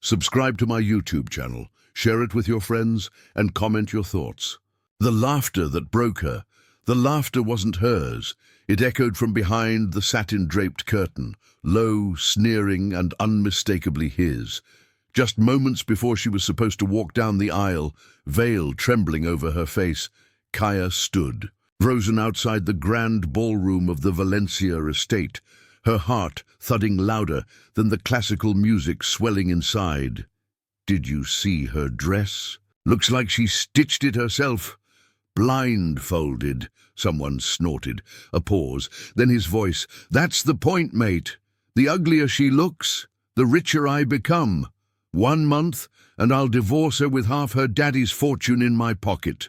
Subscribe to my YouTube channel, share it with your friends, and comment your thoughts. The laughter that broke her. The laughter wasn't hers. It echoed from behind the satin-draped curtain, low, sneering, and unmistakably his. Just moments before she was supposed to walk down the aisle, veil trembling over her face, Kaya stood, frozen outside the grand ballroom of the Valencia estate, her heart thudding louder than the classical music swelling inside. Did you see her dress? Looks like she stitched it herself. Blindfolded, someone snorted. A pause, then his voice. That's the point, mate. The uglier she looks, the richer I become. 1 month, and I'll divorce her with half her daddy's fortune in my pocket.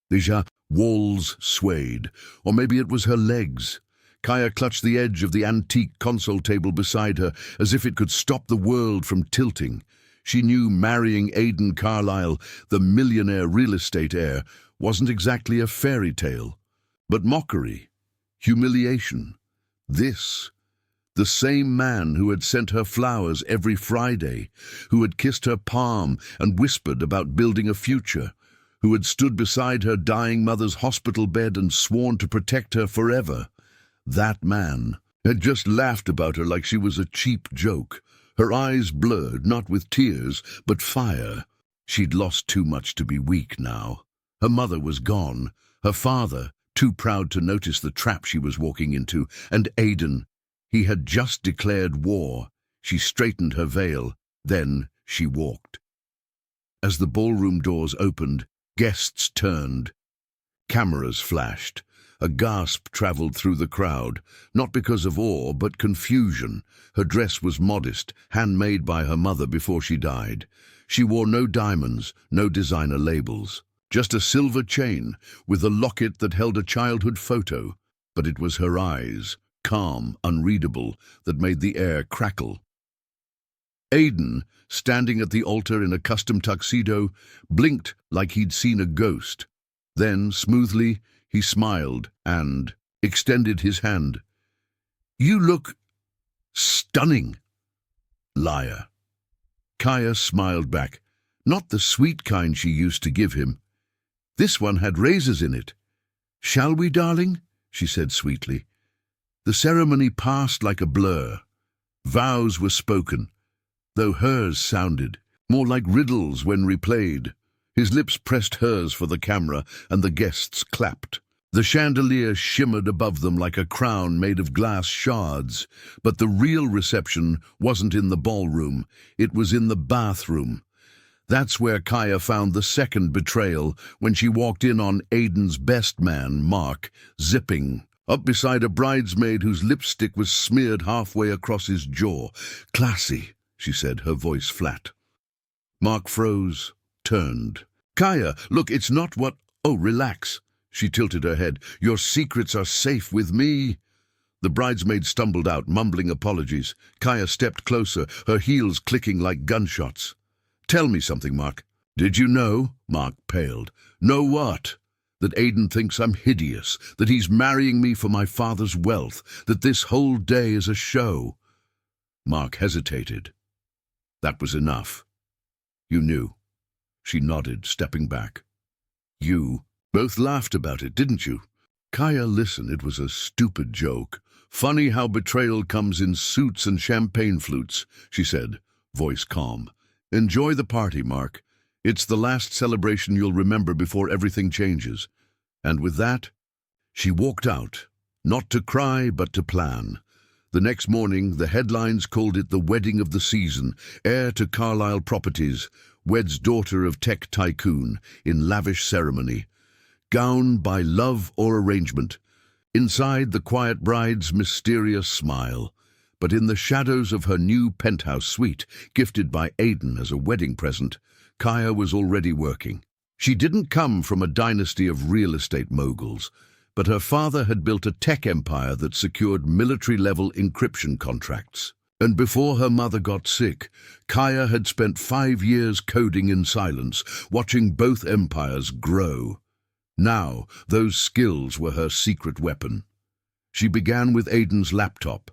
The walls swayed, or maybe it was her legs. Kaya clutched the edge of the antique console table beside her, as if it could stop the world from tilting. She knew marrying Aidan Carlisle, the millionaire real estate heir, wasn't exactly a fairy tale, but mockery, humiliation. This, the same man who had sent her flowers every Friday, who had kissed her palm and whispered about building a future, who had stood beside her dying mother's hospital bed and sworn to protect her forever. That man had just laughed about her like she was a cheap joke, her eyes blurred, not with tears, but fire. She'd lost too much to be weak now. Her mother was gone, her father, too proud to notice the trap she was walking into, and Aidan. He had just declared war. She straightened her veil, then she walked. As the ballroom doors opened, guests turned. Cameras flashed. A gasp traveled through the crowd, not because of awe, but confusion. Her dress was modest, handmade by her mother before she died. She wore no diamonds, no designer labels. Just a silver chain, with a locket that held a childhood photo. But it was her eyes, calm, unreadable, that made the air crackle. Aidan, standing at the altar in a custom tuxedo, blinked like he'd seen a ghost. Then, smoothly, he smiled and extended his hand. You look stunning. Liar. Kaya smiled back, not the sweet kind she used to give him. This one had razors in it. Shall we, darling? She said sweetly. The ceremony passed like a blur. Vows were spoken, though hers sounded more like riddles when replayed. His lips pressed hers for the camera, and the guests clapped. The chandelier shimmered above them like a crown made of glass shards. But the real reception wasn't in the ballroom. It was in the bathroom. That's where Kaya found the second betrayal, when she walked in on Aidan's best man, Mark, zipping up beside a bridesmaid whose lipstick was smeared halfway across his jaw. Classy, she said, her voice flat. Mark froze, turned. Kaya, look, it's not what... Oh, relax. She tilted her head. Your secrets are safe with me. The bridesmaid stumbled out, mumbling apologies. Kaya stepped closer, her heels clicking like gunshots. Tell me something, Mark. Did you know? Mark paled. Know what? That Aidan thinks I'm hideous, that he's marrying me for my father's wealth, that this whole day is a show. Mark hesitated. That was enough. You knew. She nodded, stepping back. You both laughed about it, didn't you? Kaya, listen, it was a stupid joke. Funny how betrayal comes in suits and champagne flutes, she said, voice calm. Enjoy the party, Mark. It's the last celebration you'll remember before everything changes. And with that, she walked out, not to cry, but to plan. The next morning, the headlines called it the wedding of the season, heir to Carlisle Properties, weds daughter of tech tycoon, in lavish ceremony. Gown by love or arrangement. Inside, the quiet bride's mysterious smile. But in the shadows of her new penthouse suite, gifted by Aidan as a wedding present, Kaya was already working. She didn't come from a dynasty of real estate moguls, but her father had built a tech empire that secured military-level encryption contracts. And before her mother got sick, Kaya had spent 5 years coding in silence, watching both empires grow. Now, those skills were her secret weapon. She began with Aidan's laptop.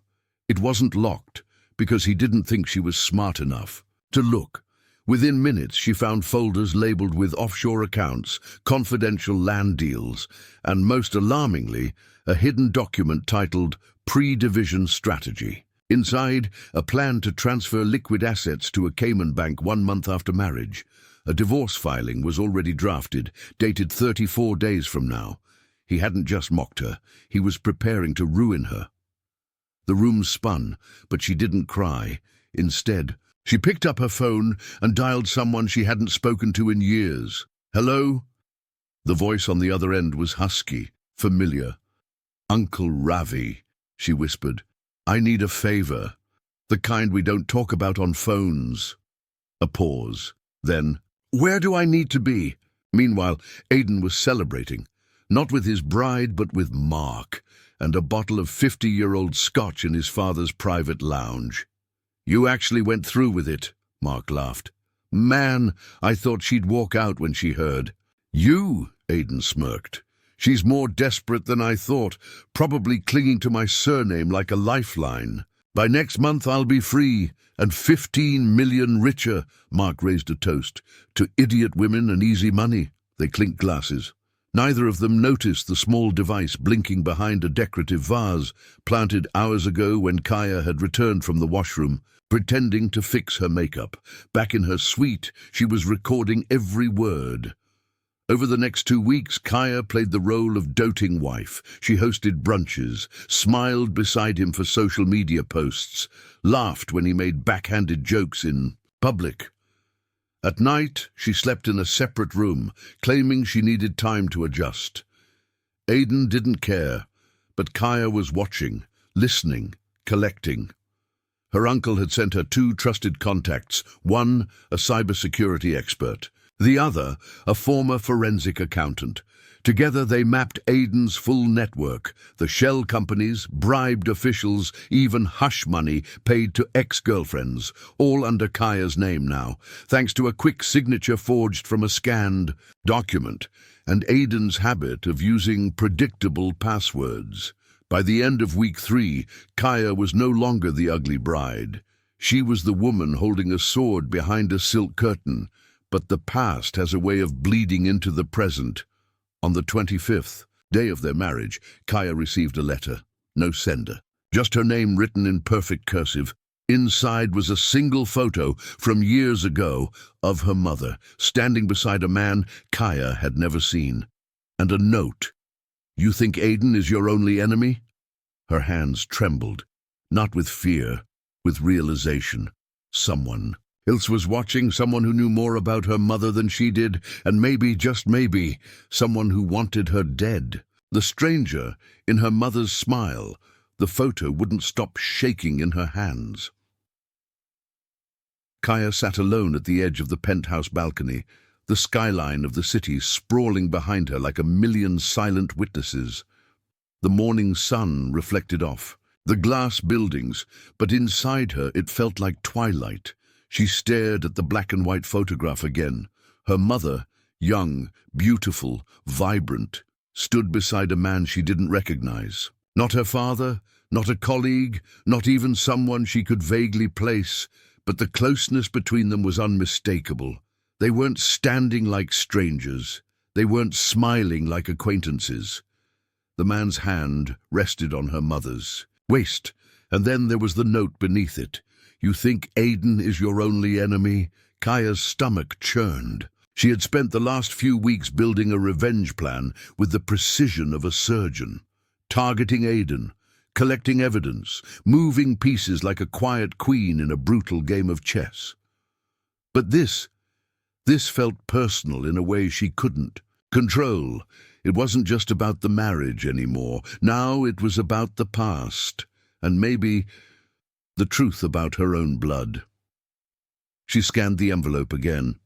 It wasn't locked, because he didn't think she was smart enough to look. Within minutes, she found folders labeled with offshore accounts, confidential land deals, and most alarmingly, a hidden document titled Pre-Division Strategy. Inside, a plan to transfer liquid assets to a Cayman bank 1 month after marriage. A divorce filing was already drafted, dated 34 days from now. He hadn't just mocked her, he was preparing to ruin her. The room spun, but she didn't cry. Instead, she picked up her phone and dialed someone she hadn't spoken to in years. "Hello?" The voice on the other end was husky, familiar. "Uncle Ravi," she whispered. "I need a favor. The kind we don't talk about on phones." A pause. Then, "Where do I need to be?" Meanwhile, Aidan was celebrating. Not with his bride, but with Mark, and a bottle of 50-year-old scotch in his father's private lounge. "You actually went through with it," Mark laughed. "Man, I thought she'd walk out when she heard." "You?" Aidan smirked. "She's more desperate than I thought, probably clinging to my surname like a lifeline. By next month I'll be free, and 15 million richer." Mark raised a toast. "To idiot women and easy money." They clinked glasses. Neither of them noticed the small device blinking behind a decorative vase, planted hours ago when Kaya had returned from the washroom, pretending to fix her makeup. Back in her suite, she was recording every word. Over the next 2 weeks, Kaya played the role of doting wife. She hosted brunches, smiled beside him for social media posts, laughed when he made backhanded jokes in public. At night, she slept in a separate room, claiming she needed time to adjust. Aidan didn't care, but Kaya was watching, listening, collecting. Her uncle had sent her 2 trusted contacts, one a cybersecurity expert, the other a former forensic accountant. Together they mapped Aidan's full network, the shell companies, bribed officials, even hush money paid to ex-girlfriends, all under Kaya's name now, thanks to a quick signature forged from a scanned document, and Aidan's habit of using predictable passwords. By the end of week 3, Kaya was no longer the ugly bride. She was the woman holding a sword behind a silk curtain, but the past has a way of bleeding into the present. On the 25th day of their marriage, Kaya received a letter. No sender. Just her name written in perfect cursive. Inside was a single photo from years ago of her mother, standing beside a man Kaya had never seen. And a note. "You think Aidan is your only enemy?" Her hands trembled, not with fear, with realization. Someone else was watching, someone who knew more about her mother than she did, and maybe, just maybe, someone who wanted her dead. The stranger, in her mother's smile, the photo wouldn't stop shaking in her hands. Kaya sat alone at the edge of the penthouse balcony, the skyline of the city sprawling behind her like a million silent witnesses. The morning sun reflected off, the glass buildings, but inside her it felt like twilight. She stared at the black and white photograph again. Her mother, young, beautiful, vibrant, stood beside a man she didn't recognize. Not her father, not a colleague, not even someone she could vaguely place, but the closeness between them was unmistakable. They weren't standing like strangers. They weren't smiling like acquaintances. The man's hand rested on her mother's waist, and then there was the note beneath it. "You think Aidan is your only enemy?" Kaya's stomach churned. She had spent the last few weeks building a revenge plan with the precision of a surgeon, targeting Aidan, collecting evidence, moving pieces like a quiet queen in a brutal game of chess. But this felt personal in a way she couldn't control. It wasn't just about the marriage anymore. Now it was about the past, and maybe the truth about her own blood. She scanned the envelope again.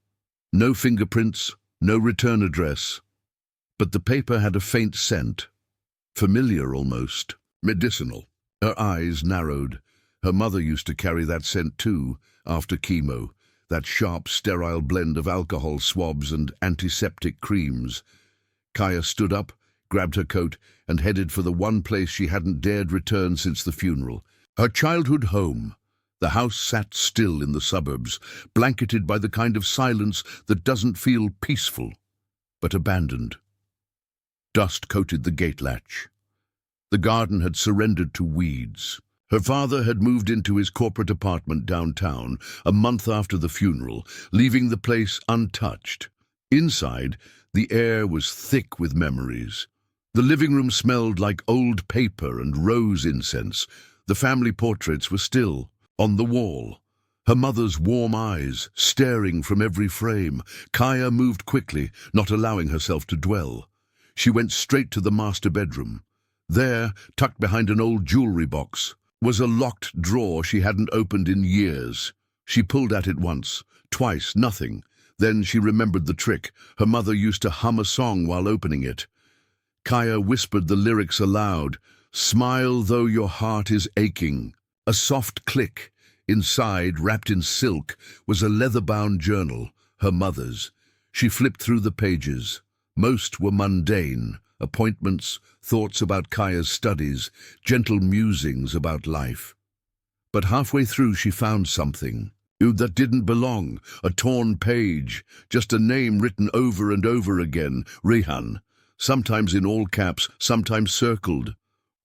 No fingerprints, no return address. But the paper had a faint scent, familiar almost, medicinal. Her eyes narrowed. Her mother used to carry that scent too, after chemo, that sharp, sterile blend of alcohol swabs and antiseptic creams. Kaya stood up, grabbed her coat, and headed for the one place she hadn't dared return since the funeral. Her childhood home, The house sat still in the suburbs, blanketed by the kind of silence that doesn't feel peaceful, but abandoned. Dust coated the gate latch. The garden had surrendered to weeds. Her father had moved into his corporate apartment downtown a month after the funeral, leaving the place untouched. Inside, the air was thick with memories. The living room smelled like old paper and rose incense. The family portraits were still on the wall, her mother's warm eyes staring from every frame. Kaya moved quickly, not allowing herself to dwell. She went straight to the master bedroom. There, tucked behind an old jewelry box, was a locked drawer she hadn't opened in years. She pulled at it once, twice, nothing. Then she remembered the trick. Her mother used to hum a song while opening it. Kaya whispered the lyrics aloud. "Smile though your heart is aching." A soft click. Inside, wrapped in silk, was a leather-bound journal, her mother's. She flipped through the pages. Most were mundane. Appointments, thoughts about Kaya's studies, gentle musings about life. But halfway through she found something that didn't belong, a torn page, just a name written over and over again, Rehan, sometimes in all caps, sometimes circled.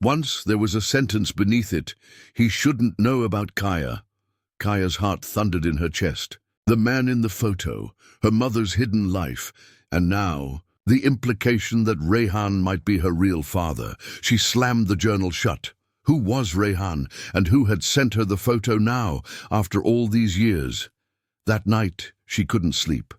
Once there was a sentence beneath it, "He shouldn't know about Kaya." Kaya's heart thundered in her chest. The man in the photo, her mother's hidden life, and now the implication that Rehan might be her real father. She slammed the journal shut. Who was Rehan, and who had sent her the photo now, after all these years? That night, she couldn't sleep,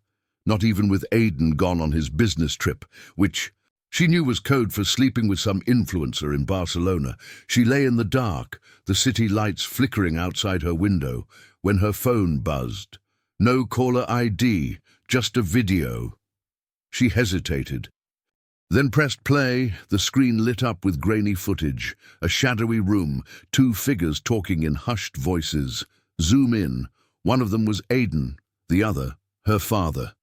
not even with Aiden gone on his business trip, which she knew was code for sleeping with some influencer in Barcelona. She lay in the dark, the city lights flickering outside her window, when her phone buzzed. No caller ID, just a video. She hesitated, then pressed play. The screen lit up with grainy footage, a shadowy room, two figures talking in hushed voices. Zoom in. One of them was Aiden, the other, her father.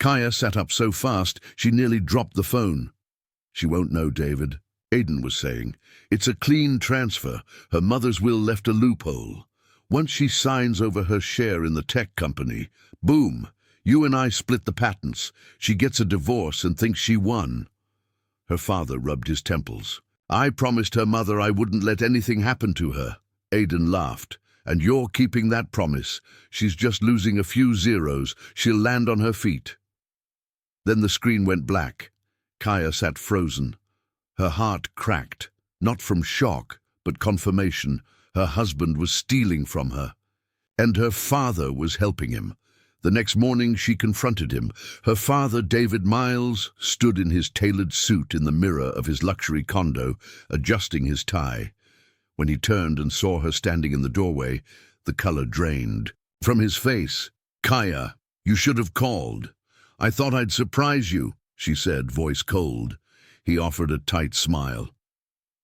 Kaya sat up so fast she nearly dropped the phone. "She won't know, David," Aiden was saying. "It's a clean transfer. Her mother's will left a loophole. Once she signs over her share in the tech company, boom, you and I split the patents. She gets a divorce and thinks she won." Her father rubbed his temples. "I promised her mother I wouldn't let anything happen to her." Aiden laughed. "And you're keeping that promise. She's just losing a few zeros. She'll land on her feet." Then the screen went black. Kaya sat frozen. Her heart cracked, not from shock, but confirmation. Her husband was stealing from her. And her father was helping him. The next morning she confronted him. Her father, David Miles, stood in his tailored suit in the mirror of his luxury condo, adjusting his tie. When he turned and saw her standing in the doorway, the color drained from his face. "Kaya, you should have called. I thought I'd surprise you," she said, voice cold. He offered a tight smile.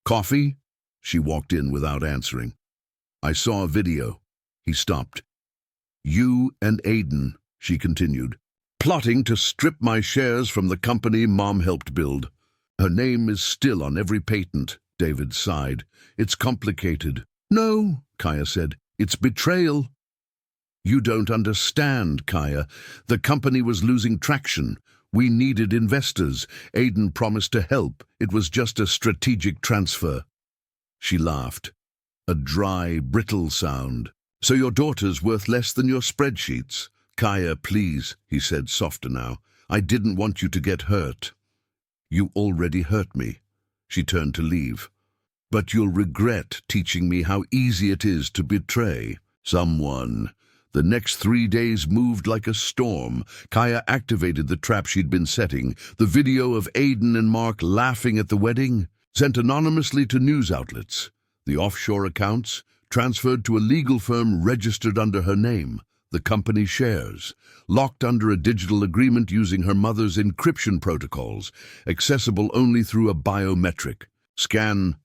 "Coffee?" She walked in without answering. "I saw a video." He stopped. "You and Aiden," she continued, "plotting to strip my shares from the company Mom helped build. Her name is still on every patent," David sighed. "It's complicated." "No," Kaya said, "it's betrayal." "You don't understand, Kaya. The company was losing traction. We needed investors. Aiden promised to help. It was just a strategic transfer." She laughed. A dry, brittle sound. "So your daughter's worth less than your spreadsheets?" "Kaya, please," he said, softer now. "I didn't want you to get hurt." "You already hurt me." She turned to leave. "But you'll regret teaching me how easy it is to betray someone." The next 3 days moved like a storm. Kaya activated the trap she'd been setting. The video of Aiden and Mark laughing at the wedding, sent anonymously to news outlets. The offshore accounts, transferred to a legal firm registered under her name. The company shares, locked under a digital agreement using her mother's encryption protocols, accessible only through a biometric scan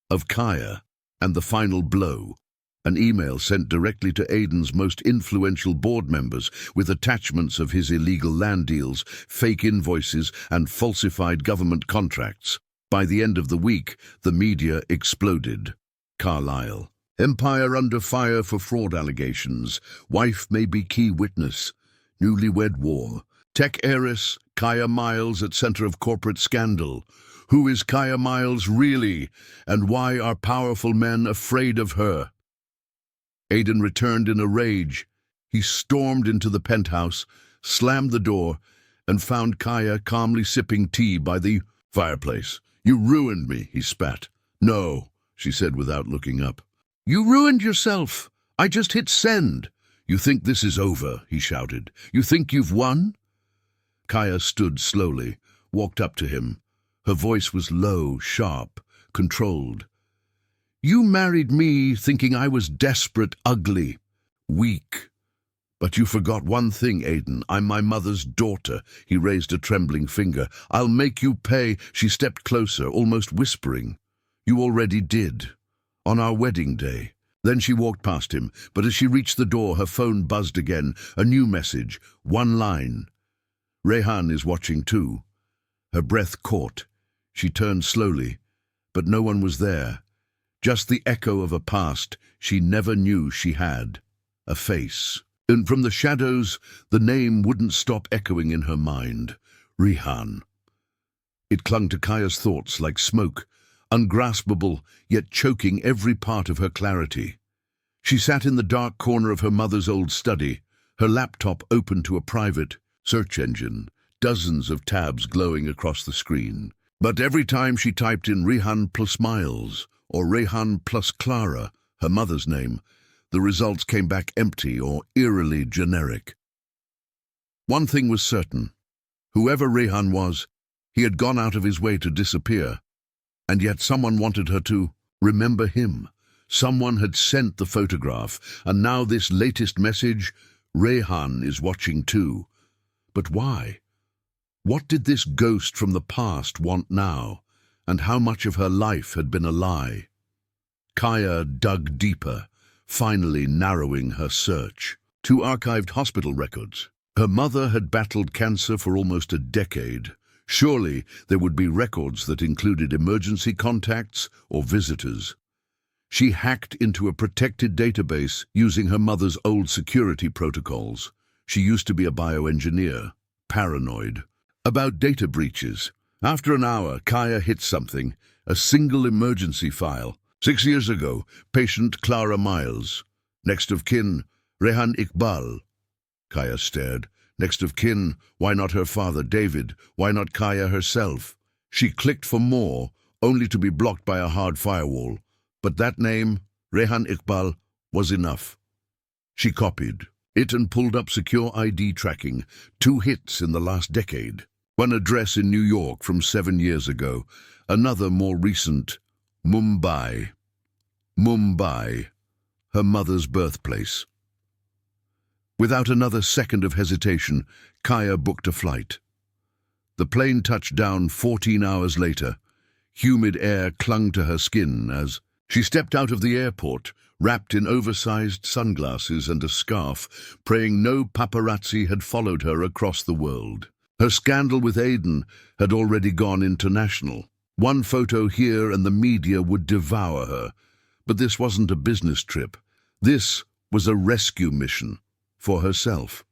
of Kaya. And the final blow. An email sent directly to Aiden's most influential board members with attachments of his illegal land deals, fake invoices, and falsified government contracts. By the end of the week, the media exploded. Carlisle, Empire under fire for fraud allegations. Wife may be key witness. Newlywed war. Tech heiress Kaya Miles at center of corporate scandal. Who is Kaya Miles really, and why are powerful men afraid of her? Aidan returned in a rage. He stormed into the penthouse, slammed the door, and found Kaya calmly sipping tea by the fireplace. "You ruined me," he spat. "No," she said without looking up. "You ruined yourself. I just hit send." "You think this is over," he shouted. "You think you've won?" Kaya stood slowly, walked up to him. Her voice was low, sharp, controlled. "You married me thinking I was desperate, ugly, weak. But you forgot one thing, Aidan. I'm my mother's daughter." He raised a trembling finger. "I'll make you pay." She stepped closer, almost whispering. "You already did. On our wedding day." Then she walked past him, but as she reached the door, her phone buzzed again. A new message, one line. "Rehan is watching too." Her breath caught. She turned slowly, but no one was there. Just the echo of a past she never knew she had. A face. And from the shadows, the name wouldn't stop echoing in her mind. Rehan. It clung to Kaya's thoughts like smoke, ungraspable, yet choking every part of her clarity. She sat in the dark corner of her mother's old study, her laptop open to a private search engine, dozens of tabs glowing across the screen. But every time she typed in Rehan plus Miles or Rehan plus Clara, her mother's name, the results came back empty or eerily generic. One thing was certain. Whoever Rehan was, he had gone out of his way to disappear. And yet someone wanted her to remember him. Someone had sent the photograph, and now this latest message, Rehan is watching too. But why? What did this ghost from the past want now, and how much of her life had been a lie? Kaya dug deeper, finally narrowing her search to archived hospital records. Her mother had battled cancer for almost a decade. Surely there would be records that included emergency contacts or visitors. She hacked into a protected database using her mother's old security protocols. She used to be a bioengineer, paranoid about data breaches. After an hour, Kaya hit something, a single emergency file. 6 years ago, patient Clara Miles. Next of kin, Rehan Iqbal. Kaya stared. Next of kin, why not her father, David? Why not Kaya herself? She clicked for more, only to be blocked by a hard firewall. But that name, Rehan Iqbal, was enough. She copied it and pulled up secure ID tracking, 2 hits in the last decade. One address in New York from 7 years ago, another more recent, Mumbai. Mumbai, her mother's birthplace. Without another second of hesitation, Kaya booked a flight. The plane touched down 14 hours later. Humid air clung to her skin as she stepped out of the airport, wrapped in oversized sunglasses and a scarf, praying no paparazzi had followed her across the world. Her scandal with Aidan had already gone international. One photo here and the media would devour her. But this wasn't a business trip. This was a rescue mission for herself.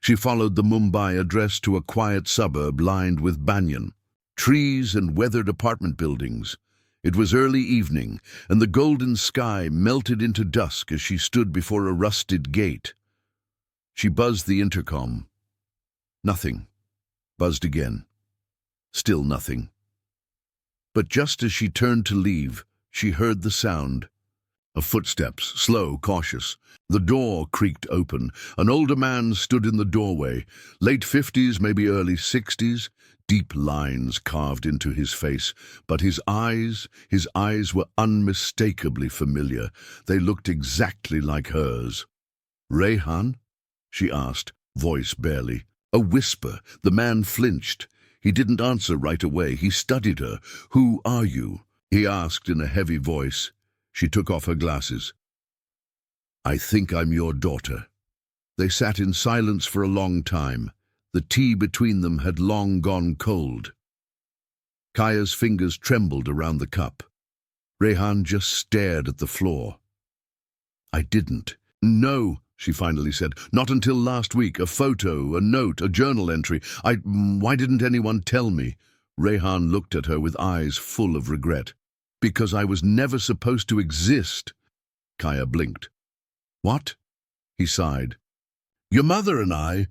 She followed the Mumbai address to a quiet suburb lined with banyan, trees and weathered apartment buildings. It was early evening, and the golden sky melted into dusk as she stood before a rusted gate. She buzzed the intercom. Nothing. Buzzed again. Still nothing. But just as she turned to leave, she heard the sound of footsteps, slow, cautious. The door creaked open. An older man stood in the doorway, late 50s, maybe early 60s, deep lines carved into his face. But his eyes were unmistakably familiar. They looked exactly like hers. "Rehan?" she asked, voice barely. A whisper. The man flinched. He didn't answer right away. He studied her. "Who are you?" he asked in a heavy voice. She took off her glasses. "I think I'm your daughter." They sat in silence for a long time. The tea between them had long gone cold. Kaya's fingers trembled around the cup. Rehan just stared at the floor. I didn't. No, she finally said. Not until last week. A photo, a note, a journal entry. Why didn't anyone tell me? Rehan looked at her with eyes full of regret. Because I was never supposed to exist. Kaya blinked. What? He sighed. Your mother and I,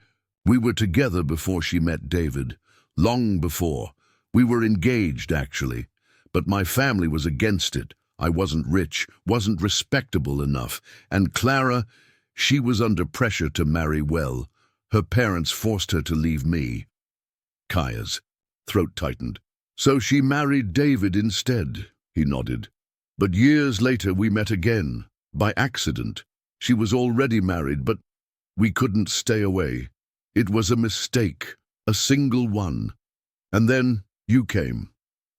we were together before she met David. Long before. We were engaged, actually. But my family was against it. I wasn't rich, wasn't respectable enough. And Clara, she was under pressure to marry well. Her parents forced her to leave me. Kaya's throat tightened. So she married David instead, he nodded. But years later we met again, by accident. She was already married, but we couldn't stay away. It was a mistake, a single one. And then you came.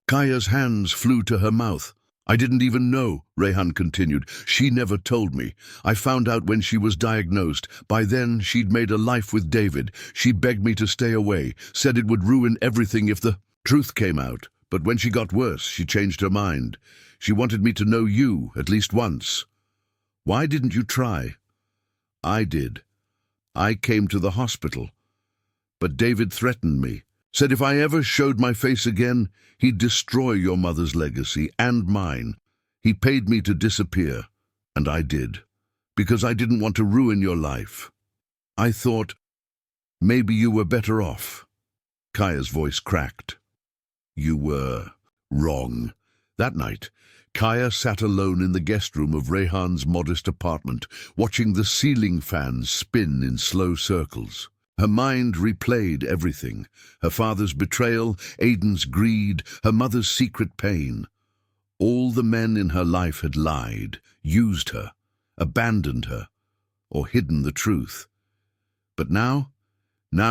Kaya's hands flew to her mouth. I didn't even know, Rehan continued. She never told me. I found out when she was diagnosed. By then, she'd made a life with David. She begged me to stay away, said it would ruin everything if the truth came out. But when she got worse, she changed her mind. She wanted me to know you, at least once. Why didn't you try? I did. I came to the hospital. But David threatened me. Said if I ever showed my face again, he'd destroy your mother's legacy and mine. He paid me to disappear, and I did, because I didn't want to ruin your life. I thought, maybe you were better off. Kaya's voice cracked. You were wrong. That night, Kaya sat alone in the guest room of Rehan's modest apartment, watching the ceiling fans spin in slow circles. Her mind replayed everything. Her father's betrayal, Aiden's greed, her mother's secret pain. All the men in her life had lied, used her, abandoned her, or hidden the truth. But now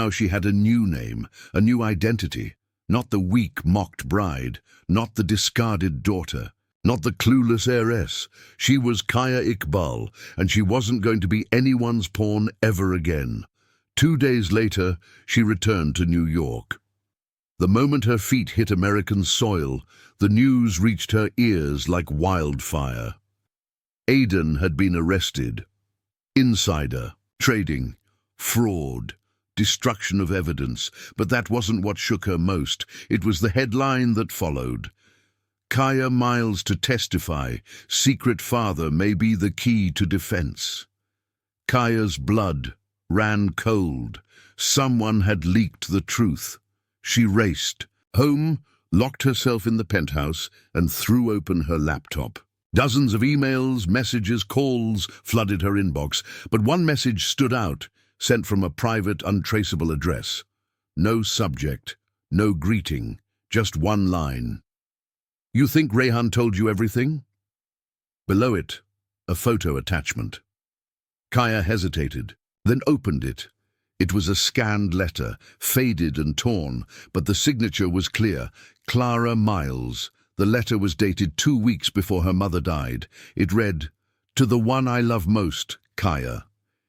she had a new name, a new identity. Not the weak, mocked bride, not the discarded daughter, not the clueless heiress. She was Kaya Iqbal, and she wasn't going to be anyone's pawn ever again. 2 days later, she returned to New York. The moment her feet hit American soil, the news reached her ears like wildfire. Aiden had been arrested. Insider, trading, fraud, destruction of evidence. But that wasn't what shook her most. It was the headline that followed. Kaya Miles to testify. Secret father may be the key to defense. Kaya's blood ran cold. Someone had leaked the truth. She raced home, locked herself in the penthouse, and threw open her laptop. Dozens of emails, messages, calls flooded her inbox, but one message stood out, sent from a private, untraceable address. No subject, no greeting, just one line. You think Rehan told you everything? Below it, a photo attachment. Kaya hesitated, then opened it. It was a scanned letter, faded and torn, but the signature was clear. Clara Miles. The letter was dated 2 weeks before her mother died. It read, "To the one I love most, Kaya.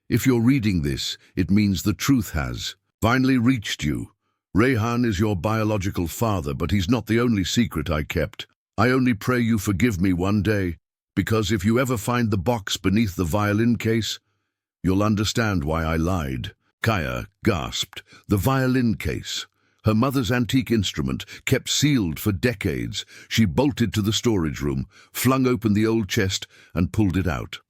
If you're reading this, it means the truth has finally reached you. Rehan is your biological father, but he's not the only secret I kept. I only pray you forgive me one day, because if you ever find the box beneath the violin case, you'll understand why I lied." Kaya gasped. The violin case. Her mother's antique instrument, kept sealed for decades. She bolted to the storage room, flung open the old chest, and pulled it out.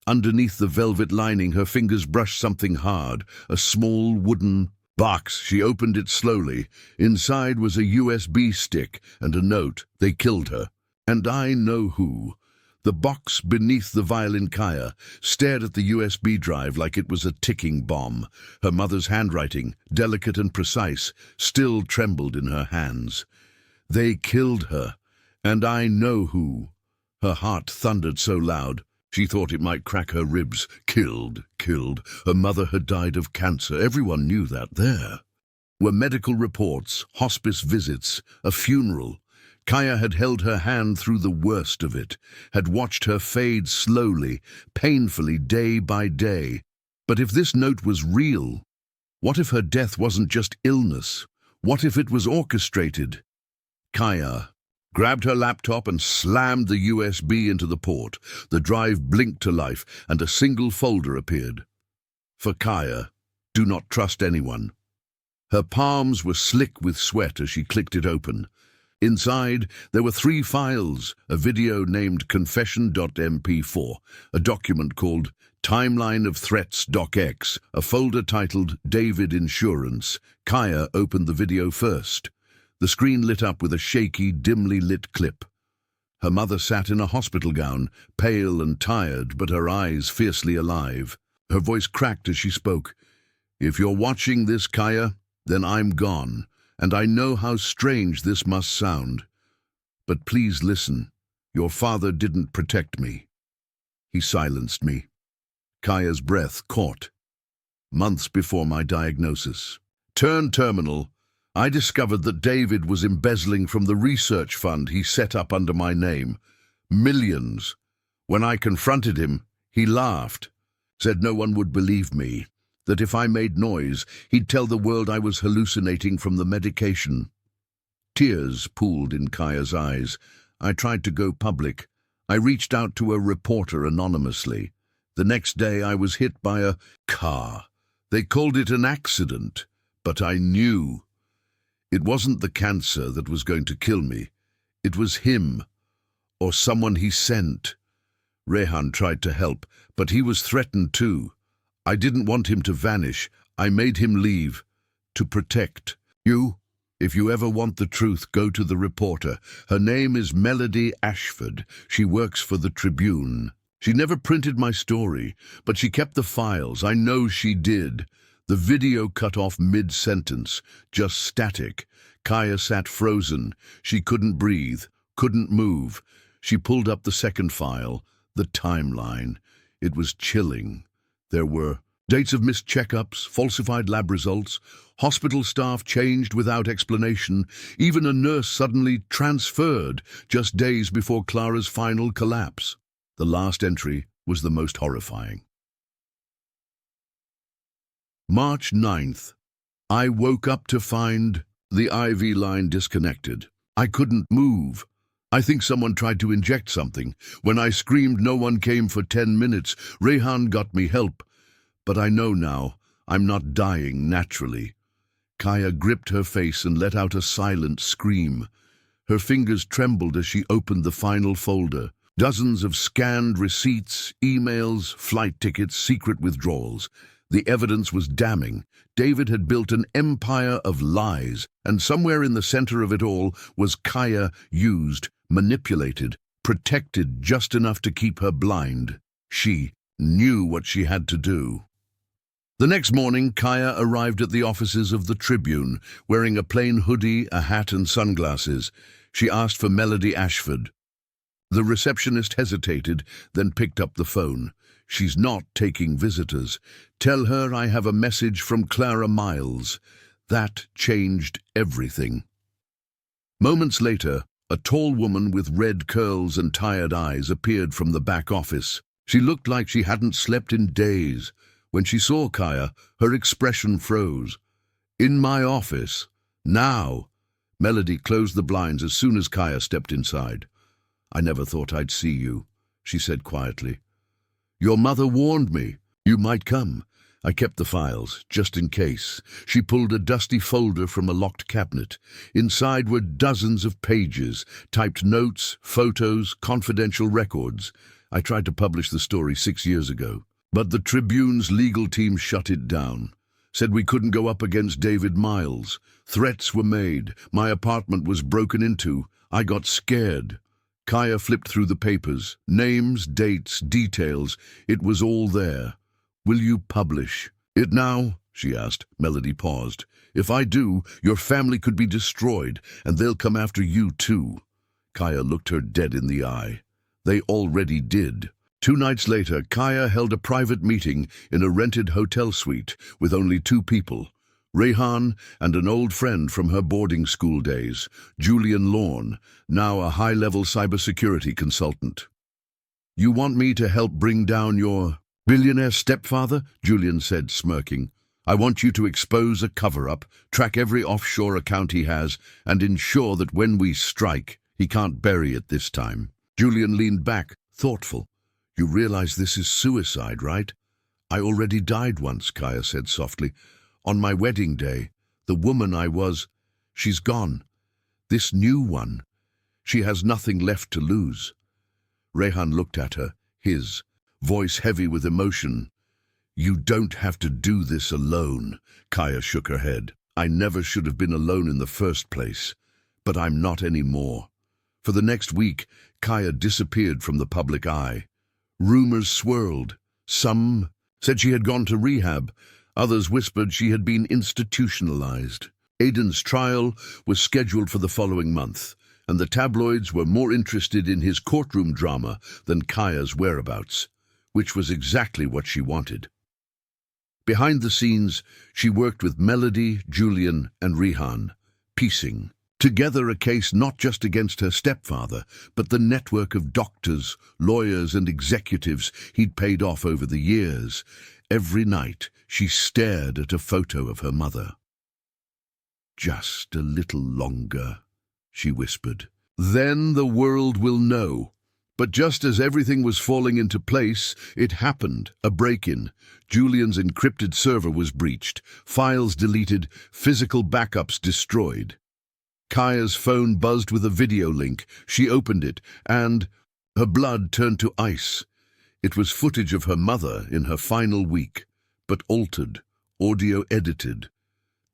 Underneath the velvet lining, her fingers brushed something hard, a small wooden box. She opened it slowly. Inside was a USB stick and a note. They killed her. And I know who. The box beneath the violin. Kaya stared at the USB drive like it was a ticking bomb. Her mother's handwriting, delicate and precise, still trembled in her hands. They killed her, and I know who. Her heart thundered so loud, she thought it might crack her ribs. Killed. Her mother had died of cancer. Everyone knew that. There were medical reports, hospice visits, a funeral. Kaya had held her hand through the worst of it, had watched her fade slowly, painfully, day by day. But if this note was real, what if her death wasn't just illness? What if it was orchestrated? Kaya grabbed her laptop and slammed the USB into the port. The drive blinked to life, and a single folder appeared. For Kaya, do not trust anyone. Her palms were slick with sweat as she clicked it open. Inside, there were 3 files, a video named confession.mp4, a document called Timeline of Threats docx, a folder titled David Insurance. Kaya opened the video first. The screen lit up with a shaky, dimly lit clip. Her mother sat in a hospital gown, pale and tired, but her eyes fiercely alive. Her voice cracked as she spoke. "If you're watching this, Kaya, then I'm gone, and I know how strange this must sound. But please listen. Your father didn't protect me. He silenced me." Kaya's breath caught. Months before my diagnosis. Turned terminal, I discovered that David was embezzling from the research fund he set up under my name. Millions. When I confronted him, he laughed, said no one would believe me, that if I made noise, he'd tell the world I was hallucinating from the medication. Tears pooled in Kaya's eyes. I tried to go public. I reached out to a reporter anonymously. The next day I was hit by a car. They called it an accident, but I knew. It wasn't the cancer that was going to kill me. It was him, or someone he sent. Rehan tried to help, but he was threatened too. I didn't want him to vanish. I made him leave. To protect you. If you ever want the truth, go to the reporter. Her name is Melody Ashford. She works for the Tribune. She never printed my story, but she kept the files. I know she did. The video cut off mid-sentence, just static. Kaya sat frozen. She couldn't breathe, couldn't move. She pulled up the second file, the timeline. It was chilling. There were dates of missed checkups, falsified lab results, hospital staff changed without explanation, even a nurse suddenly transferred just days before Clara's final collapse. The last entry was the most horrifying. March 9th. I woke up to find the IV line disconnected. I couldn't move. I think someone tried to inject something. When I screamed, no one came for 10 minutes. Rehan got me help. But I know now, I'm not dying naturally. Kaya gripped her face and let out a silent scream. Her fingers trembled as she opened the final folder. Dozens of scanned receipts, emails, flight tickets, secret withdrawals. The evidence was damning. David had built an empire of lies, and somewhere in the center of it all was Kaya, used, manipulated, protected just enough to keep her blind. She knew what she had to do. The next morning, Kaya arrived at the offices of the Tribune, wearing a plain hoodie, a hat and sunglasses. She asked for Melody Ashford. The receptionist hesitated, then picked up the phone. "She's not taking visitors. Tell her I have a message from Clara Miles." That changed everything. Moments later, a tall woman with red curls and tired eyes appeared from the back office. She looked like she hadn't slept in days. When she saw Kaya, her expression froze. "In my office? Now?" Melody closed the blinds as soon as Kaya stepped inside. "I never thought I'd see you," she said quietly. "Your mother warned me. You might come." I kept the files, just in case. She pulled a dusty folder from a locked cabinet. Inside were dozens of pages, typed notes, photos, confidential records. I tried to publish the story 6 years ago, but the Tribune's legal team shut it down. Said we couldn't go up against David Miles. Threats were made. My apartment was broken into. I got scared. Kaya flipped through the papers. Names, dates, details. It was all there. "Will you publish it now?" she asked. Melody paused. "If I do, your family could be destroyed, and they'll come after you too." Kaya looked her dead in the eye. They already did. 2 nights later, Kaya held a private meeting in a rented hotel suite with only 2 people. Rehan and an old friend from her boarding school days, Julian Lorne, now a high-level cybersecurity consultant. "You want me to help bring down your billionaire stepfather?" Julian said, smirking. "I want you to expose a cover-up, track every offshore account he has, and ensure that when we strike, He can't bury it this time. Julian leaned back, thoughtful. You realize this is suicide, right? I already died once, Kaya said softly. On my wedding day, the woman I was, she's gone. This new one, she has nothing left to lose. Rehan looked at her, his voice heavy with emotion. You don't have to do this alone. Kaya shook her head. I never should have been alone in the first place, but I'm not anymore. For the next week, Kaya disappeared from the public eye. Rumors swirled. Some said she had gone to rehab. Others whispered she had been institutionalized. Aidan's trial was scheduled for the following month, and the tabloids were more interested in his courtroom drama than Kaya's whereabouts, which was exactly what she wanted. Behind the scenes, she worked with Melody, Julian, and Rehan, piecing together a case not just against her stepfather, but the network of doctors, lawyers, and executives he'd paid off over the years. Every night, she stared at a photo of her mother. Just a little longer, she whispered. Then the world will know. But just as everything was falling into place, it happened, a break-in. Julian's encrypted server was breached, files deleted, physical backups destroyed. Kaya's phone buzzed with a video link. She opened it, and her blood turned to ice. It was footage of her mother in her final week, but altered, audio-edited.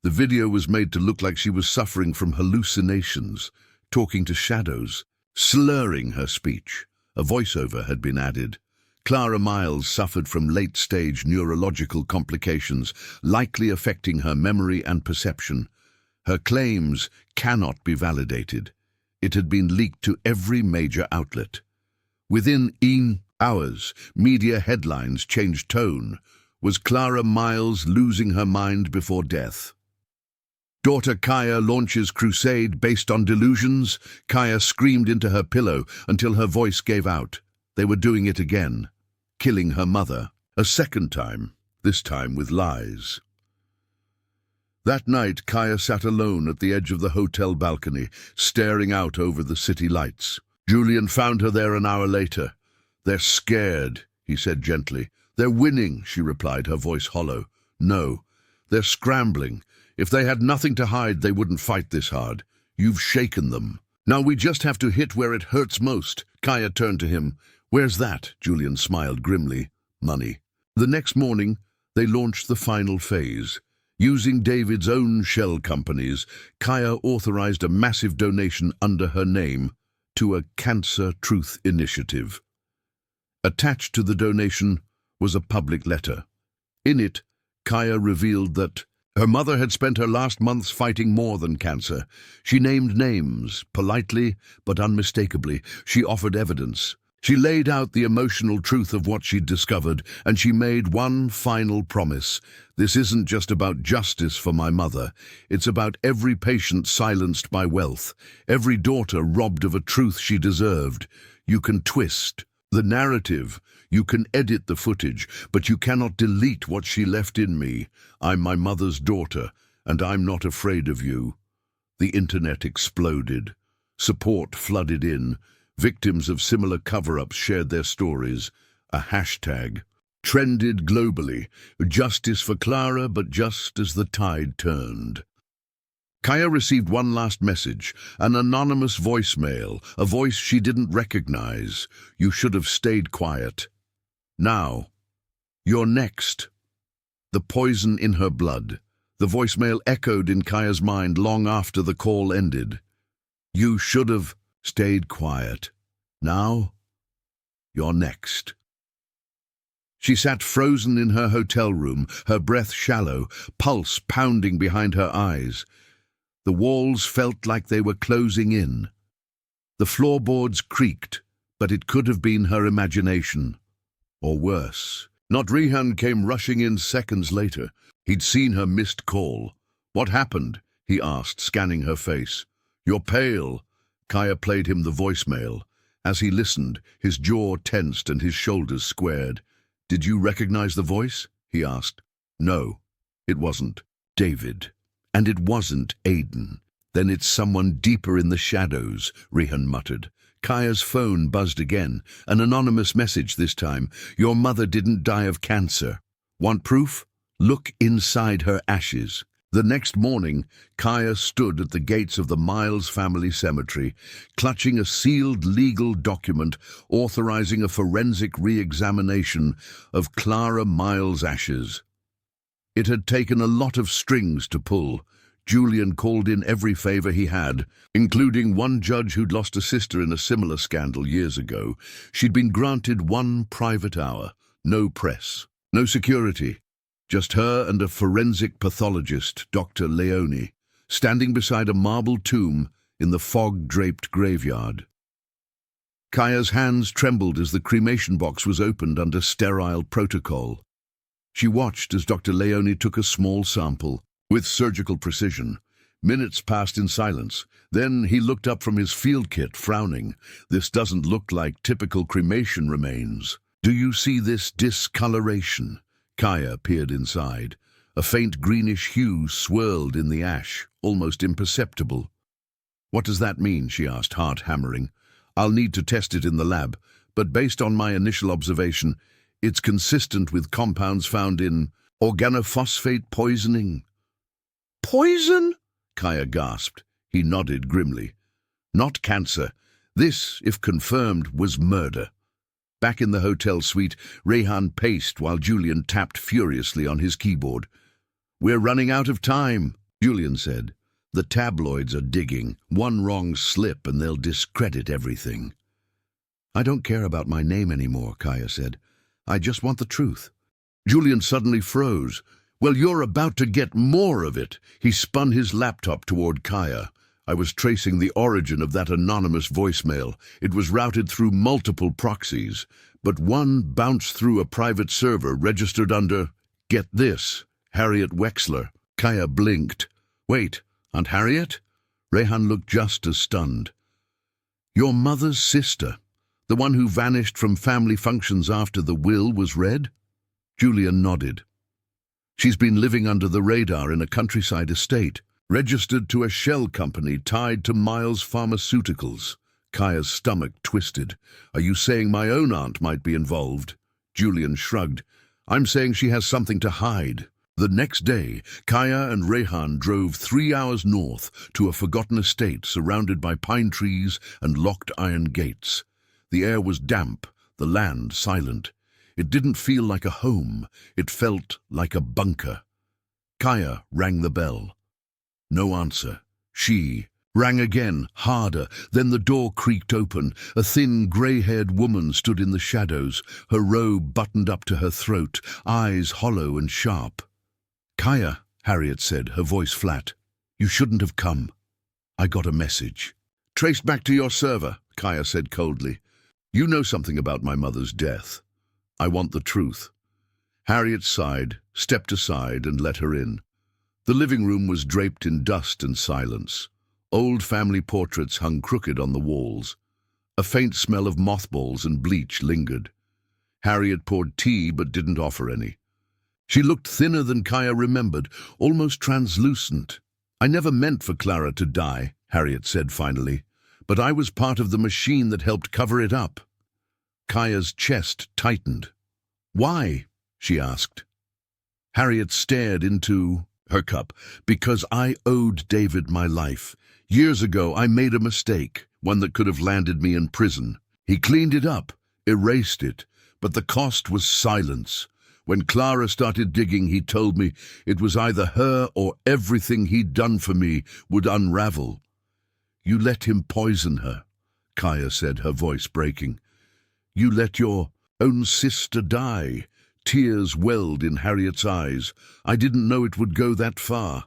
The video was made to look like she was suffering from hallucinations, talking to shadows, slurring her speech. A voiceover had been added. Clara Miles suffered from late-stage neurological complications, likely affecting her memory and perception. Her claims cannot be validated. It had been leaked to every major outlet. Within hours, media headlines changed tone. Was Clara Miles losing her mind before death? Daughter Kaya launches crusade based on delusions. Kaya screamed into her pillow until her voice gave out. They were doing it again, killing her mother. A second time, this time with lies. That night, Kaya sat alone at the edge of the hotel balcony, staring out over the city lights. Julian found her there an hour later. They're scared, he said gently. They're winning, she replied, her voice hollow. No, they're scrambling. If they had nothing to hide, they wouldn't fight this hard. You've shaken them. Now we just have to hit where it hurts most. Kaya turned to him. Where's that? Julian smiled grimly. Money. The next morning, they launched the final phase. Using David's own shell companies, Kaya authorized a massive donation under her name to a Cancer Truth Initiative. Attached to the donation was a public letter. In it, Kaya revealed that her mother had spent her last months fighting more than cancer. She named names, politely but unmistakably. She offered evidence. She laid out the emotional truth of what she'd discovered, and she made one final promise. This isn't just about justice for my mother. It's about every patient silenced by wealth, every daughter robbed of a truth she deserved. You can twist the narrative, you can edit the footage, but you cannot delete what she left in me. I'm my mother's daughter, and I'm not afraid of you. The internet exploded. Support flooded in. Victims of similar cover-ups shared their stories. A hashtag trended globally. Justice for Clara, but just as the tide turned. Kaya received one last message, an anonymous voicemail, a voice she didn't recognize. You should have stayed quiet. Now, you're next. The poison in her blood. The voicemail echoed in Kaya's mind long after the call ended. You should have stayed quiet. Now, you're next. She sat frozen in her hotel room, her breath shallow, pulse pounding behind her eyes. The walls felt like they were closing in. The floorboards creaked, but it could have been her imagination. Or worse. Not Rehan came rushing in seconds later. He'd seen her missed call. What happened? He asked, scanning her face. You're pale. Kaya played him the voicemail. As he listened, his jaw tensed and his shoulders squared. Did you recognize the voice? He asked. No, it wasn't David. And it wasn't Aidan. Then it's someone deeper in the shadows, Rehan muttered. Kaya's phone buzzed again, an anonymous message this time. Your mother didn't die of cancer. Want proof? Look inside her ashes. The next morning, Kaya stood at the gates of the Miles family cemetery, clutching a sealed legal document authorizing a forensic re-examination of Clara Miles' ashes. It had taken a lot of strings to pull. Julian called in every favor he had, including one judge who'd lost a sister in a similar scandal years ago. She'd been granted one private hour, no press, no security. Just her and a forensic pathologist, Dr. Leone, standing beside a marble tomb in the fog-draped graveyard. Kaya's hands trembled as the cremation box was opened under sterile protocol. She watched as Dr. Leone took a small sample, with surgical precision. Minutes passed in silence. Then he looked up from his field kit, frowning. This doesn't look like typical cremation remains. Do you see this discoloration? Kaya peered inside. A faint greenish hue swirled in the ash, almost imperceptible. What does that mean? She asked, heart hammering. I'll need to test it in the lab, but based on my initial observation, it's consistent with compounds found in organophosphate poisoning. Poison? Kaya gasped. He nodded grimly. Not cancer. This, if confirmed, was murder. Back in the hotel suite, Rehan paced while Julian tapped furiously on his keyboard. We're running out of time, Julian said. The tabloids are digging. One wrong slip and they'll discredit everything. I don't care about my name anymore, Kaya said. I just want the truth. Julian suddenly froze. Well, you're about to get more of it. He spun his laptop toward Kaya. I was tracing the origin of that anonymous voicemail. It was routed through multiple proxies, but one bounced through a private server registered under, get this, Harriet Wexler. Kaya blinked. Wait, Aunt Harriet? Rehan looked just as stunned. Your mother's sister, the one who vanished from family functions after the will was read? Julian nodded. She's been living under the radar in a countryside estate, registered to a shell company tied to Miles Pharmaceuticals. Kaya's stomach twisted. Are you saying my own aunt might be involved? Julian shrugged. I'm saying she has something to hide. The next day, Kaya and Rehan drove 3 hours north to a forgotten estate surrounded by pine trees and locked iron gates. The air was damp, the land silent. It didn't feel like a home. It felt like a bunker. Kaya rang the bell. No answer. She rang again, harder. Then the door creaked open. A thin, grey-haired woman stood in the shadows, her robe buttoned up to her throat, eyes hollow and sharp. Kaya, Harriet said, her voice flat. You shouldn't have come. I got a message. Traced back to your server, Kaya said coldly. You know something about my mother's death. I want the truth. Harriet sighed, stepped aside, and let her in. The living room was draped in dust and silence. Old family portraits hung crooked on the walls. A faint smell of mothballs and bleach lingered. Harriet poured tea but didn't offer any. She looked thinner than Kaya remembered, almost translucent. I never meant for Clara to die, Harriet said finally, but I was part of the machine that helped cover it up. Kaya's chest tightened. Why? She asked. Harriet stared into her cup. Because I owed David my life. Years ago I made a mistake, one that could have landed me in prison. He cleaned it up, erased it, but the cost was silence. When Clara started digging, he told me it was either her or everything he'd done for me would unravel. You let him poison her, Kaya said, her voice breaking. You let your own sister die. Tears welled in Harriet's eyes. I didn't know it would go that far.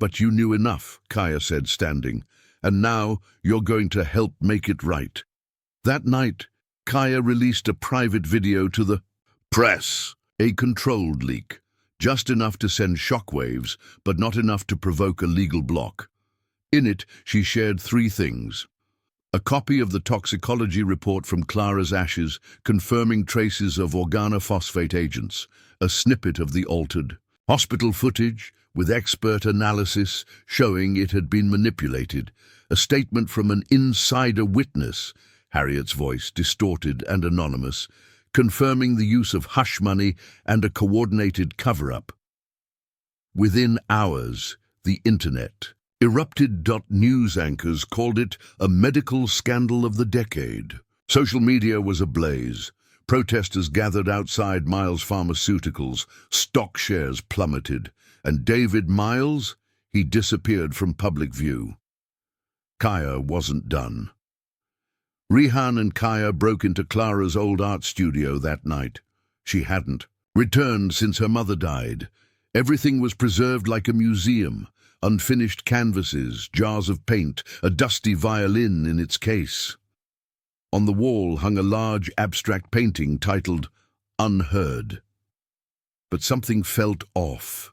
But you knew enough, Kaya said, standing. And now you're going to help make it right. That night, Kaya released a private video to the press. A controlled leak. Just enough to send shockwaves, but not enough to provoke a legal block. In it, she shared 3 things. A copy of the toxicology report from Clara's ashes confirming traces of organophosphate agents, a snippet of the altered Hospital footage with expert analysis showing it had been manipulated. A statement from an insider witness, Harriet's voice distorted and anonymous, confirming the use of hush money and a coordinated cover-up. Within hours, the internet erupted. News anchors called it a medical scandal of the decade. Social media was ablaze. Protesters gathered outside Miles Pharmaceuticals. Stock shares plummeted. And David Miles, he disappeared from public view. Kaya wasn't done. Rehan and Kaya broke into Clara's old art studio that night. She hadn't returned since her mother died. Everything was preserved like a museum. Unfinished canvases, jars of paint, a dusty violin in its case. On the wall hung a large abstract painting titled Unheard. But something felt off.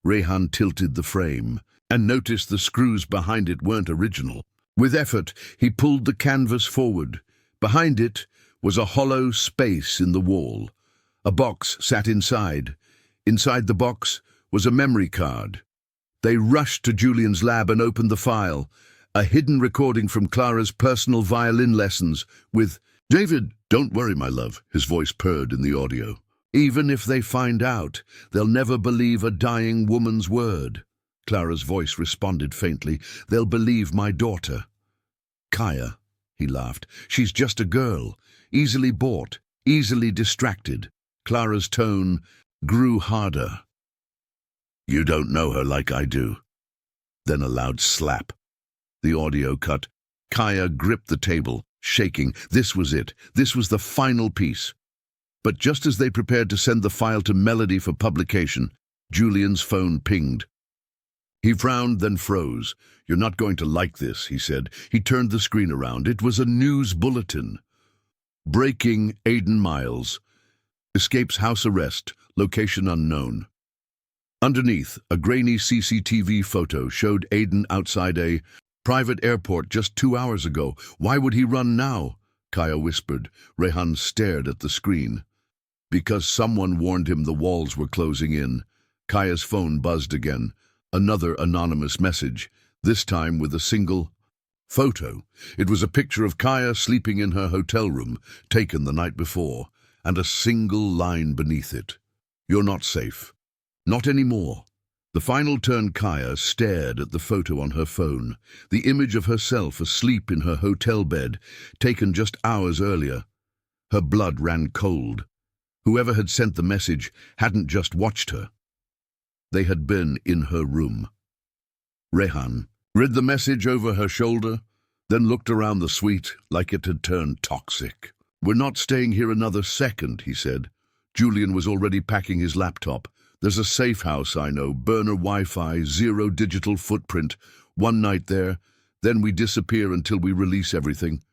Rehan tilted the frame and noticed the screws behind it weren't original. With effort, he pulled the canvas forward. Behind it was a hollow space in the wall. A box sat inside. Inside the box was a memory card. They rushed to Julian's lab and opened the file. A hidden recording from Clara's personal violin lessons with, "David, don't worry, my love," his voice purred in the audio. "Even if they find out, they'll never believe a dying woman's word." Clara's voice responded faintly, "They'll believe my daughter." "Kaya," he laughed, "she's just a girl, easily bought, easily distracted." Clara's tone grew harder. "You don't know her like I do." Then a loud slap. The audio cut. Kaya gripped the table, shaking. This was it. This was the final piece. But just as they prepared to send the file to Melody for publication, Julian's phone pinged. He frowned, then froze. "You're not going to like this," he said. He turned the screen around. It was a news bulletin. Breaking: Aiden Miles. Escapes house arrest. Location unknown. Underneath, a grainy CCTV photo showed Aiden outside a private airport just 2 hours ago. "Why would he run now?" Kaya whispered. Rehan stared at the screen. "Because someone warned him the walls were closing in." Kaya's phone buzzed again. Another anonymous message, this time with a single photo. It was a picture of Kaya sleeping in her hotel room, taken the night before, and a single line beneath it. "You're not safe. Not anymore." The final turn. Kaya stared at the photo on her phone, the image of herself asleep in her hotel bed, taken just hours earlier. Her blood ran cold. Whoever had sent the message hadn't just watched her. They had been in her room. Rehan read the message over her shoulder, then looked around the suite like it had turned toxic. "We're not staying here another second," he said. Julian was already packing his laptop. "There's a safe house I know, burner Wi-Fi, zero digital footprint. One night there, then we disappear until we release everything."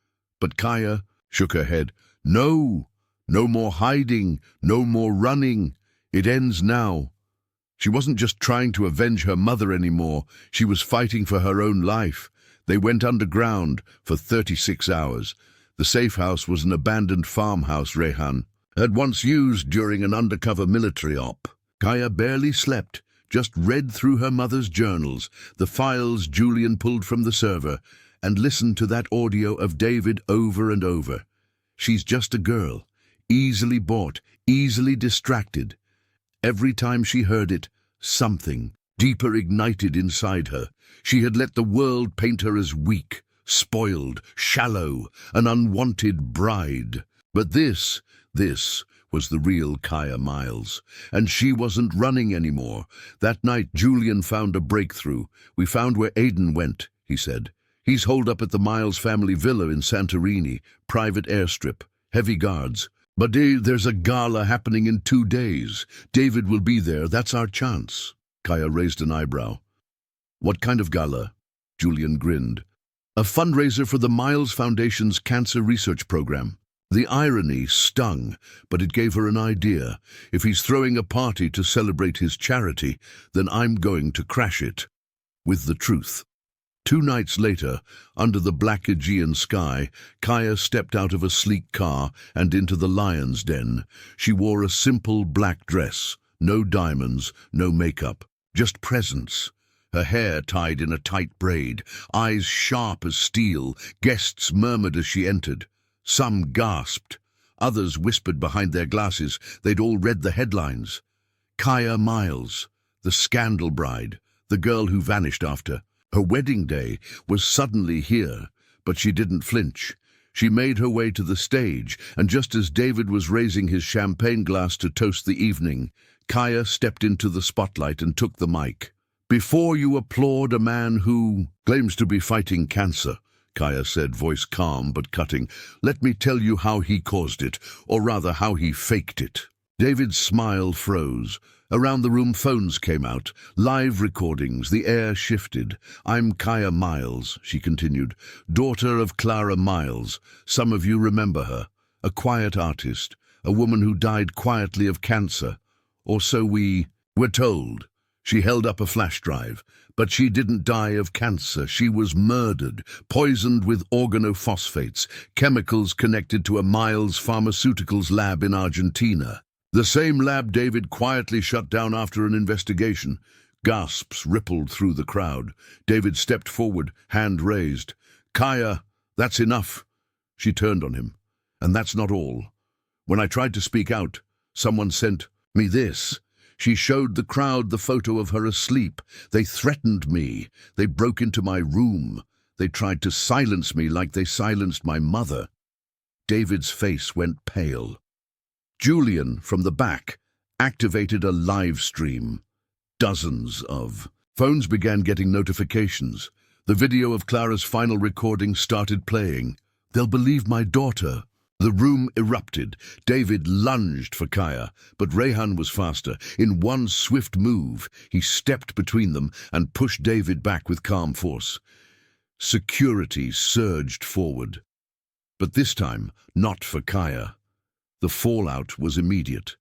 But Kaya shook her head. "No, no more hiding, no more running. It ends now." She wasn't just trying to avenge her mother anymore. She was fighting for her own life. They went underground for 36 hours. The safe house was an abandoned farmhouse Rehan had once used during an undercover military op. Kaya barely slept, just read through her mother's journals, the files Julian pulled from the server, and listened to that audio of David over and over. She's just a girl, easily bought, easily distracted. Every time she heard it, something deeper ignited inside her. She had let the world paint her as weak, spoiled, shallow, an unwanted bride. But this was the real Kaya Miles. And she wasn't running anymore. That night, Julian found a breakthrough. "We found where Aiden went," he said. "He's holed up at the Miles family villa in Santorini, private airstrip, heavy guards. But there's a gala happening in 2 days. David will be there. That's our chance." Kaya raised an eyebrow. "What kind of gala?" Julian grinned. "A fundraiser for the Miles Foundation's cancer research program." The irony stung, but it gave her an idea. If he's throwing a party to celebrate his charity, then I'm going to crash it with the truth. 2 nights later, under the black Aegean sky, Kaya stepped out of a sleek car and into the lion's den. She wore a simple black dress, No diamonds, no makeup, just presence. Her hair tied in a tight braid, eyes sharp as steel. Guests murmured as she entered. Some gasped. Others whispered behind their glasses. They'd all read the headlines. Kaya Miles, the scandal bride, the girl who vanished after. Her wedding day was suddenly here, but she didn't flinch. She made her way to the stage, and just as David was raising his champagne glass to toast the evening, Kaya stepped into the spotlight and took the mic. "Before you applaud a man who claims to be fighting cancer," Kaya said, voice calm but cutting, "let me tell you how he caused it, or rather how he faked it." David's smile froze. Around the room phones came out, live recordings, the air shifted. "I'm Kaya Miles," she continued, "daughter of Clara Miles. Some of you remember her. A quiet artist, a woman who died quietly of cancer. Or so we were told." She held up a flash drive. "But she didn't die of cancer. She was murdered, poisoned with organophosphates, chemicals connected to a Miles Pharmaceuticals lab in Argentina. The same lab David quietly shut down after an investigation." Gasps rippled through the crowd. David stepped forward, hand raised. "Kaya, that's enough." She turned on him. "And that's not all. When I tried to speak out, someone sent me this." She showed the crowd the photo of her asleep. "They threatened me. They broke into my room. They tried to silence me like they silenced my mother." David's face went pale. Julian, from the back, activated a live stream. Dozens of phones began getting notifications. The video of Clara's final recording started playing. "They'll believe my daughter." The room erupted. David lunged for Kaya, but Rehan was faster. In one swift move, he stepped between them and pushed David back with calm force. Security surged forward. But this time, not for Kaya. The fallout was immediate.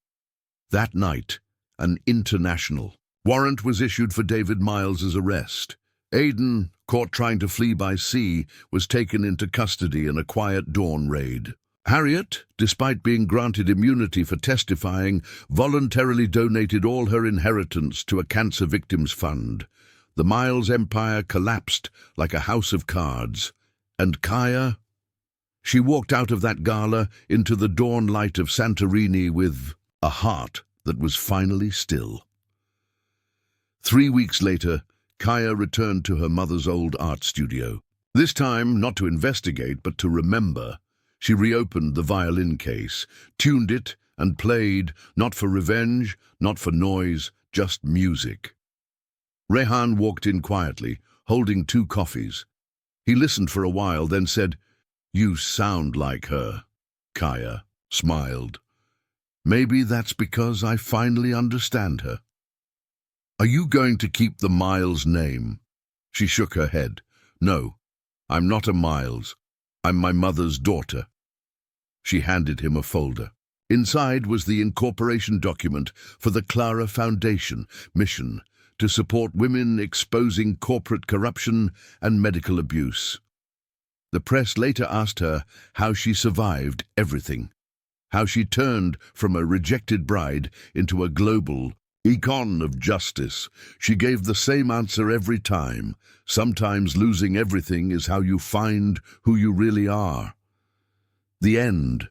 That night, an international warrant was issued for David Miles's arrest. Aidan, caught trying to flee by sea, was taken into custody in a quiet dawn raid. Harriet, despite being granted immunity for testifying, voluntarily donated all her inheritance to a cancer victims fund. The Miles empire collapsed like a house of cards. And Kaya? She walked out of that gala into the dawn light of Santorini with a heart that was finally still. 3 weeks later, Kaya returned to her mother's old art studio. This time, not to investigate, but to remember. She reopened the violin case, tuned it, and played, not for revenge, not for noise, just music. Rehan walked in quietly, holding 2 coffees. He listened for a while, then said, "You sound like her." Kaya smiled. "Maybe that's because I finally understand her." "Are you going to keep the Miles name?" She shook her head. "No, I'm not a Miles. I'm my mother's daughter." She handed him a folder. Inside was the incorporation document for the Clara Foundation mission to support women exposing corporate corruption and medical abuse. The press later asked her how she survived everything, how she turned from a rejected bride into a global icon of justice. She gave the same answer every time. Sometimes losing everything is how you find who you really are. The end